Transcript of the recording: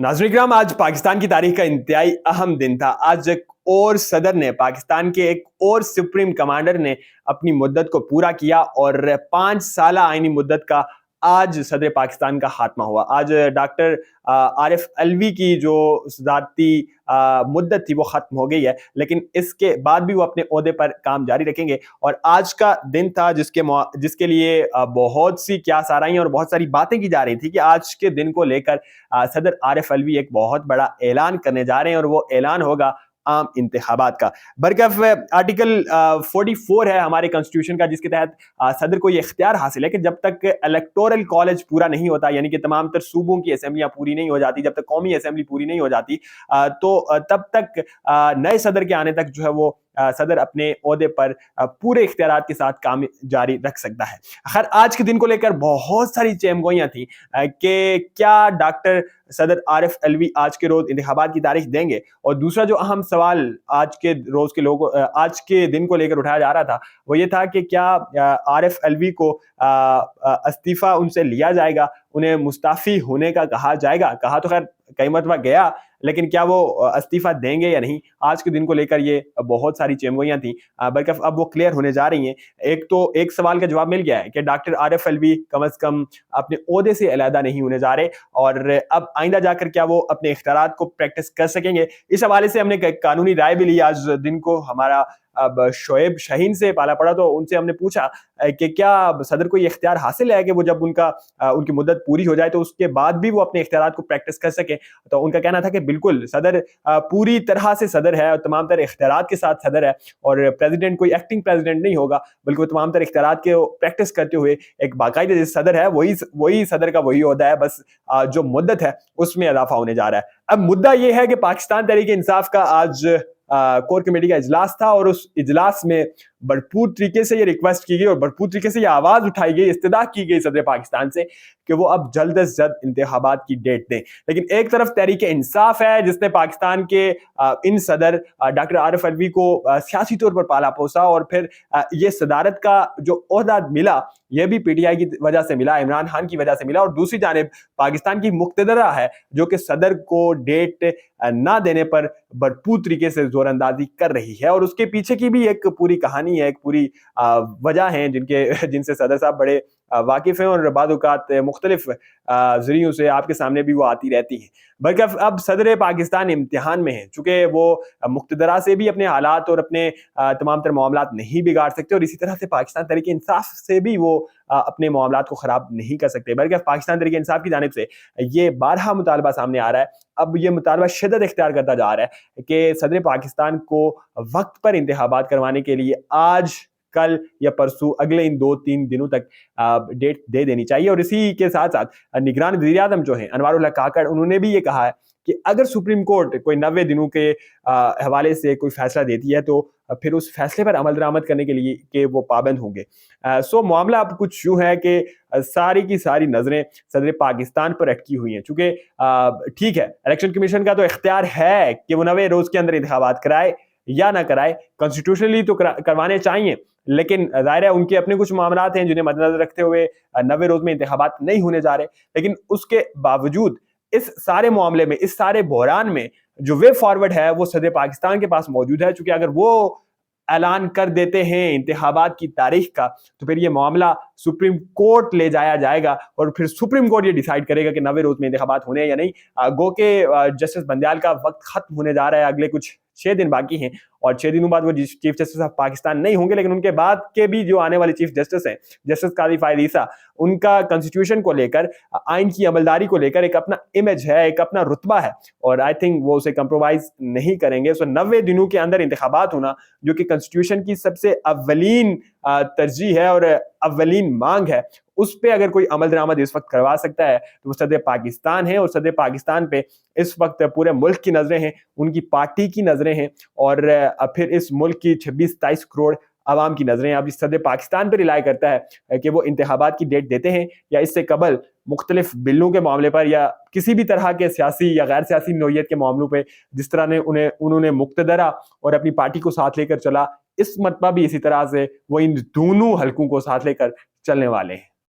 नाज़रीन इकराम, आज पाकिस्तान की तारीख का इंतहाई अहम दिन था। आज एक और सदर ने, पाकिस्तान के एक और सुप्रीम कमांडर ने अपनी मुद्दत को पूरा किया और 5 साला आईनी मुद्दत का आज सदर पाकिस्तान का खात्मा हुआ। आज डॉक्टर आरिफ अलवी की जो सदारती मुद्दत थी वो ख़त्म हो गई है, लेकिन इसके बाद भी वो अपने ओहदे पर काम जारी रखेंगे। और आज का दिन था जिसके लिए बहुत सी क्या साराइयाँ और बहुत सारी बातें की जा रही थी कि आज के दिन को लेकर सदर आरिफ अलवी एक बहुत बड़ा ऐलान करने जा रहे हैं और वो ऐलान होगा आम इंतखाबात का। बरकफ आर्टिकल 44 है हमारे कॉन्स्टिट्यूशन का, जिसके तहत सदर को ये इख्तियार हासिल है कि जब तक इलेक्टोरल कॉलेज पूरा नहीं होता, यानी कि तमाम तर सूबों की असेंबलियां पूरी नहीं हो जाती, जब तक कौमी असेंबली पूरी नहीं हो जाती, तो तब तक नए सदर के आने तक जो है वो सदर अपने ओहदे पर पूरे इख्तियारात के साथ काम जारी रख सकता है। खैर, आज के दिन को लेकर बहुत सारी चेमगोइयां थी कि क्या डॉक्टर सदर आरिफ अलवी आज के रोज इंतखाबात की तारीख देंगे। और दूसरा जो अहम सवाल आज के रोज के लोगों आज के दिन को लेकर उठाया जा रहा था वो ये था कि क्या आरिफ अलवी को इस्तीफा उनसे लिया जाएगा, उन्हें मुस्ताफी होने का कहा जाएगा। कहा तो खैर कई मरतबा गया, लेकिन क्या वो इस्तीफा देंगे या नहीं, आज के दिन को लेकर ये बहुत सारी चेमगोइयां थी, बल्कि अब वो क्लियर होने जा रही हैं। एक सवाल का जवाब मिल गया है कि डॉक्टर आरिफ अलवी कम अज कम अपने ओहदे से अलहदा नहीं होने जा रहे, और अब आइंदा जाकर क्या वो अपने इख्तियारात को प्रैक्टिस कर सकेंगे। इस हवाले से हमने कानूनी राय भी ली आज दिन को। हमारा अब शोएब शाहीन से पाला पड़ा तो उनसे हमने पूछा कि क्या सदर को ये इख्तियार हासिल है कि वो जब उनकी मुद्दत पूरी हो जाए तो उसके बाद भी वो अपने इख्तियारात को प्रैक्टिस कर सके। तो उनका कहना था कि बिल्कुल, सदर पूरी तरह से सदर है और तमाम तर इख्तियारात के साथ सदर है, और प्रेसिडेंट कोई एक्टिंग प्रेसिडेंट नहीं होगा, बल्कि वो तमाम तर इख्तियारात के प्रैक्टिस करते हुए एक बाकायदा जो सदर है वही सदर का वही ओहदा है, बस जो मुद्दत है उसमें इजाफा होने जा रहा है। अब मुद्दा ये है कि पाकिस्तान तहरीक इंसाफ का आज कोर कमेटी का इजलास था, और उस इजलास में भरपूर तरीके से ये रिक्वेस्ट की गई और भरपूर तरीके से ये आवाज उठाई गई, इस्तदा की गई सदर पाकिस्तान से कि वो अब जल्द से जल्द इंतखाबात की डेट दें। लेकिन एक तरफ तहरीक इंसाफ है जिसने पाकिस्तान के इन सदर डॉक्टर आरिफ अलवी को सियासी तौर पर पाला पोसा, और फिर ये सदारत का जो ओहदा मिला ये भी पीटीआई की वजह से मिला, इमरान खान की वजह से मिला। और दूसरी जानिब पाकिस्तान की मुक्तदरा है जो कि सदर को डेट ना देने पर भरपूर तरीके से जोरअंदाजी कर रही है, और उसके पीछे की भी एक पूरी कहानी है, एक पूरी वजह है जिनसे सदर साहब बड़े वाकिफ हैं, और बाद औक़ात मुख्तलिफ ज़रियों से आपके सामने भी वो आती रहती हैं। बल्कि अब सदर पाकिस्तान इम्तिहान में है, चूँकि वो मुक्तदरा से भी अपने हालात और अपने तमाम तर मामलात नहीं बिगाड़ सकते, और इसी तरह से पाकिस्तान तहरीक इंसाफ से भी वो अपने मामलात को ख़राब नहीं कर सकते। बल्कि पाकिस्तान तहरीक इंसाफ की जानिब से ये बारहा मुतालबा सामने आ रहा है। अब ये मुतालबा शिद्दत इख्तियार करता जा रहा है कि सदर पाकिस्तान को वक्त पर इंतखाबात करवाने के लिए आज, कल या परसों, अगले इन 2-3 दिनों तक डेट दे देनी चाहिए। और इसी के साथ साथ निगरान वज़ीर आज़म जो हैं अनवारुल हक काकड़, उन्होंने भी ये कहा है कि अगर सुप्रीम कोर्ट कोई 90 दिनों के हवाले से कोई फैसला देती है तो फिर उस फैसले पर अमल दरामद करने के लिए कि वो पाबंद होंगे। सो मामला अब कुछ यूं है कि सारी की सारी नजरें सदर पाकिस्तान पर अटकी हुई हैं। चूंकि ठीक है, इलेक्शन कमीशन का तो इख्तियार है कि वो 90 रोज के अंदर इंतखाबात कराए या ना कराए, कॉन्स्टिट्यूशनली तो करवाने चाहिए, लेकिन जाहिर है उनके अपने कुछ मामलात हैं जिन्हें मद्देनजर रखते हुए 90 रोज में इंतखाबात नहीं होने जा रहे। लेकिन उसके बावजूद इस सारे मामले में, इस सारे बहरान में जो वे फॉरवर्ड है वो सदर पाकिस्तान के पास मौजूद है। चूंकि अगर वो ऐलान कर देते हैं इंतखाबात की तारीख का, तो फिर ये मामला सुप्रीम कोर्ट ले जाया जाएगा, और फिर सुप्रीम कोर्ट ये डिसाइड करेगा कि 90 रोज में इंतखाबात होने या नहीं। गो के जस्टिस बंदयाल का वक्त खत्म होने जा रहा है, अगले कुछ 6 दिन बाकी हैं, और 6 दिनों बाद वो चीफ जस्टिस ऑफ पाकिस्तान नहीं होंगे। लेकिन उनके बाद के भी जो आने वाले चीफ जस्टिस हैं, जस्टिस काजी फायद ईसा, उनका कॉन्स्टिट्यूशन को लेकर, आइन की अमलदारी को लेकर एक अपना इमेज है, एक अपना रुतबा है, और आई थिंक वो उसे कंप्रोमाइज नहीं करेंगे। सो 90 दिनों के अंदर इंतखाबात होना, जो कि कॉन्स्टिट्यूशन की सबसे अव्वलीन तरजीह है और अव्वलीन मांग है, उस पे अगर कोई अमल दरामद इस वक्त करवा सकता है तो वो सदर पाकिस्तान है। और सदर पाकिस्तान पे इस वक्त पूरे मुल्क की नजरें हैं, उनकी पार्टी की नजरें हैं, और फिर इस मुल्क की 26-27 करोड़ आवाम की नजरें अब इस सदर पाकिस्तान पर रिलाई करता है कि वो इंतखाबात की डेट देते हैं या इससे कबल मुख्तलिफ बिलों के मामले पर या किसी भी तरह के सियासी या गैर सियासी नौयत के मामलों पे जिस तरह ने उन्होंने मुक्तदरा और अपनी पार्टी को साथ लेकर चला, इस मरतबा भी इसी तरह से वो इन दोनों हलकों को साथ लेकर चलने वाले हैं।